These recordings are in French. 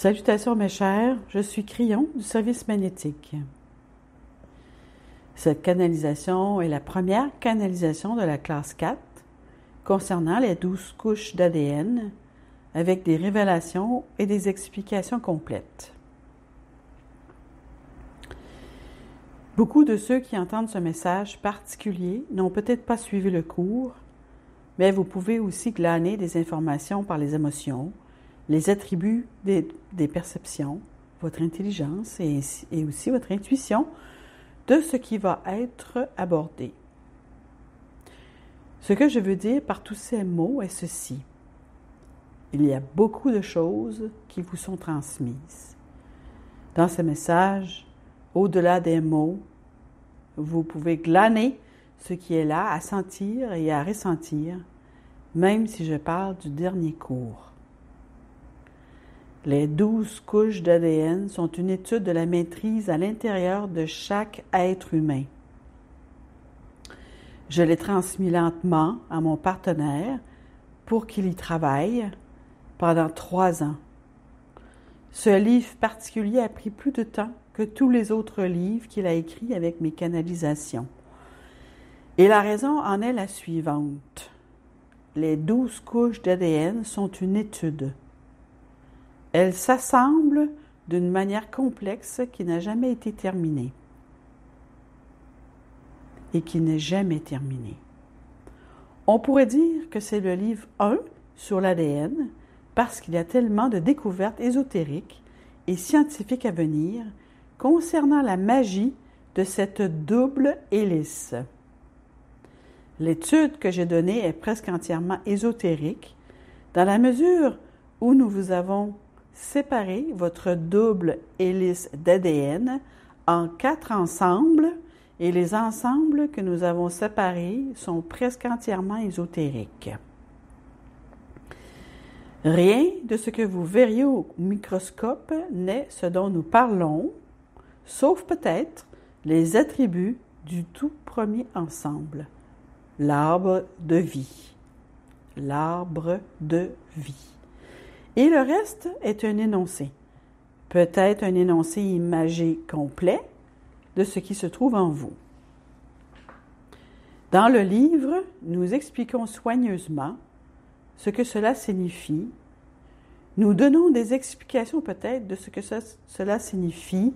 Salutations mes chers, je suis Crillon du service magnétique. Cette canalisation est la première canalisation de la classe 4 concernant les 12 couches d'ADN avec des révélations et des explications complètes. Beaucoup de ceux qui entendent ce message particulier n'ont peut-être pas suivi le cours, mais vous pouvez aussi glaner des informations par les émotions, les attributs des perceptions, votre intelligence et aussi votre intuition de ce qui va être abordé. Ce que je veux dire par tous ces mots est ceci. Il y a beaucoup de choses qui vous sont transmises. Dans ce message, au-delà des mots, vous pouvez glaner ce qui est là à sentir et à ressentir, même si je parle du dernier cours. Les 12 couches d'ADN sont une étude de la maîtrise à l'intérieur de chaque être humain. Je l'ai transmis lentement à mon partenaire pour qu'il y travaille pendant 3 ans. Ce livre particulier a pris plus de temps que tous les autres livres qu'il a écrits avec mes canalisations. Et la raison en est la suivante. Les 12 couches d'ADN sont une étude. Elles s'assemblent d'une manière complexe qui n'a jamais été terminée et qui n'est jamais terminée. On pourrait dire que c'est le livre 1 sur l'ADN parce qu'il y a tellement de découvertes ésotériques et scientifiques à venir concernant la magie de cette double hélice. L'étude que j'ai donnée est presque entièrement ésotérique dans la mesure où nous vous avons séparé votre double hélice d'ADN en 4 ensembles et les ensembles que nous avons séparés sont presque entièrement ésotériques. Rien de ce que vous verriez au microscope n'est ce dont nous parlons, sauf peut-être les attributs du tout premier ensemble, l'arbre de vie. L'arbre de vie. Et le reste est un énoncé, peut-être un énoncé imagé complet de ce qui se trouve en vous. Dans le livre, nous expliquons soigneusement ce que cela signifie. Nous donnons des explications peut-être de ce que cela signifie.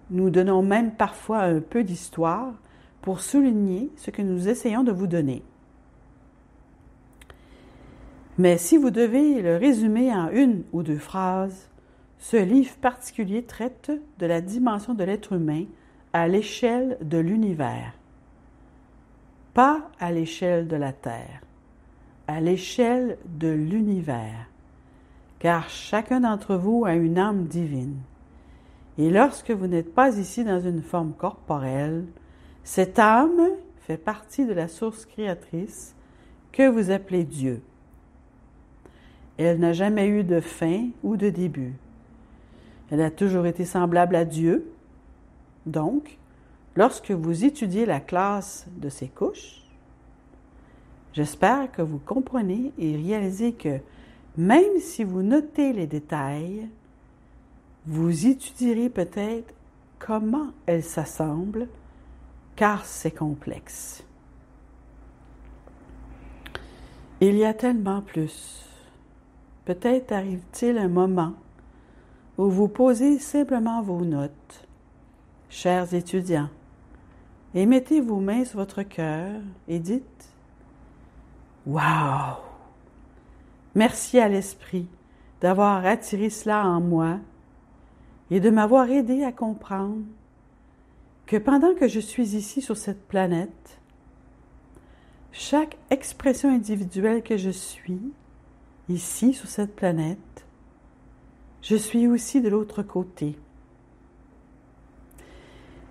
Nous donnons même parfois un peu d'histoire pour souligner ce que nous essayons de vous donner. Mais si vous devez le résumer en 1 ou 2 phrases, ce livre particulier traite de la dimension de l'être humain à l'échelle de l'univers. Pas à l'échelle de la Terre, à l'échelle de l'univers. Car chacun d'entre vous a une âme divine. Et lorsque vous n'êtes pas ici dans une forme corporelle, cette âme fait partie de la source créatrice que vous appelez Dieu. Elle n'a jamais eu de fin ou de début. Elle a toujours été semblable à Dieu. Donc, lorsque vous étudiez la classe de ces couches, j'espère que vous comprenez et réalisez que même si vous notez les détails, vous étudierez peut-être comment elles s'assemblent, car c'est complexe. Il y a tellement plus. Peut-être arrive-t-il un moment où vous posez simplement vos notes, chers étudiants, et mettez vos mains sur votre cœur et dites « Wow! Merci à l'Esprit d'avoir attiré cela en moi et de m'avoir aidé à comprendre que pendant que je suis ici sur cette planète, chaque expression individuelle que je suis, ici, sur cette planète, je suis aussi de l'autre côté.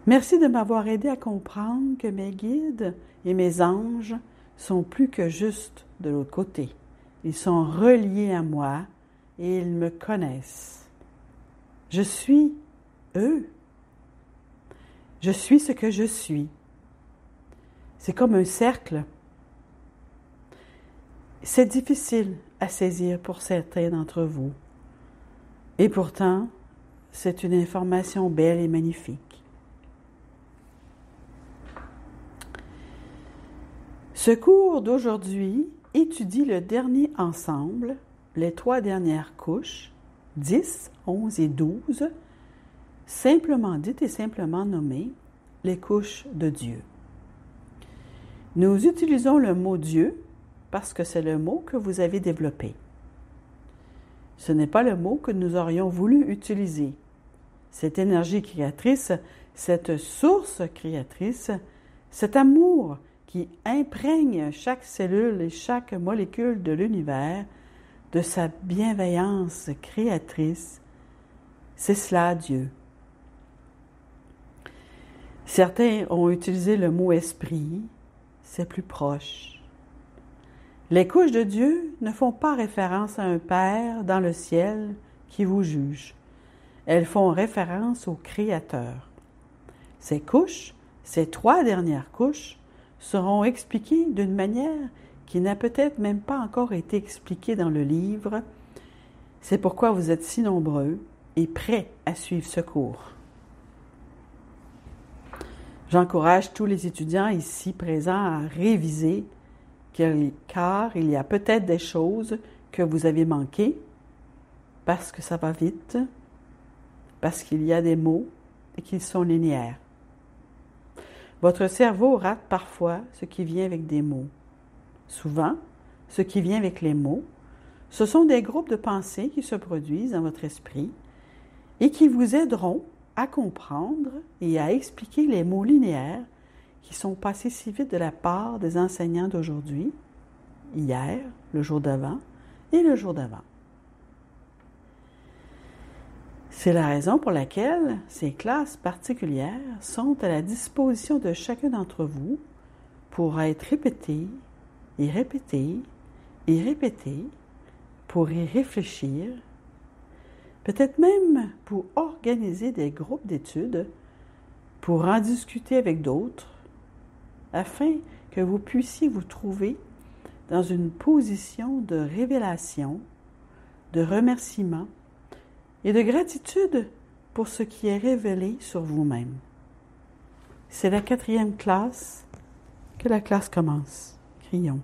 Merci de m'avoir aidé à comprendre que mes guides et mes anges sont plus que juste de l'autre côté. Ils sont reliés à moi et ils me connaissent. Je suis eux. Je suis ce que je suis. C'est comme un cercle. C'est difficile à saisir pour certains d'entre vous. Et pourtant, c'est une information belle et magnifique. Ce cours d'aujourd'hui étudie le dernier ensemble, les 3 dernières couches, 10, 11 et 12, simplement dites et simplement nommées les couches de Dieu. Nous utilisons le mot Dieu parce que c'est le mot que vous avez développé. Ce n'est pas le mot que nous aurions voulu utiliser. Cette énergie créatrice, cette source créatrice, cet amour qui imprègne chaque cellule et chaque molécule de l'univers de sa bienveillance créatrice, c'est cela Dieu. Certains ont utilisé le mot esprit, c'est plus proche. Les couches de Dieu ne font pas référence à un Père dans le ciel qui vous juge. Elles font référence au Créateur. Ces couches, ces 3 dernières couches, seront expliquées d'une manière qui n'a peut-être même pas encore été expliquée dans le livre. C'est pourquoi vous êtes si nombreux et prêts à suivre ce cours. J'encourage tous les étudiants ici présents à réviser, car il y a peut-être des choses que vous avez manquées, parce que ça va vite, parce qu'il y a des mots et qu'ils sont linéaires. Votre cerveau rate parfois ce qui vient avec des mots. Souvent, ce qui vient avec les mots, ce sont des groupes de pensées qui se produisent dans votre esprit et qui vous aideront à comprendre et à expliquer les mots linéaires qui sont passés si vite de la part des enseignants d'aujourd'hui, hier, le jour d'avant et le jour d'avant. C'est la raison pour laquelle ces classes particulières sont à la disposition de chacun d'entre vous pour être répétées et répétées et répétées, pour y réfléchir, peut-être même pour organiser des groupes d'études, pour en discuter avec d'autres, afin que vous puissiez vous trouver dans une position de révélation, de remerciement et de gratitude pour ce qui est révélé sur vous-même. C'est la 4e classe que la classe commence. Crions.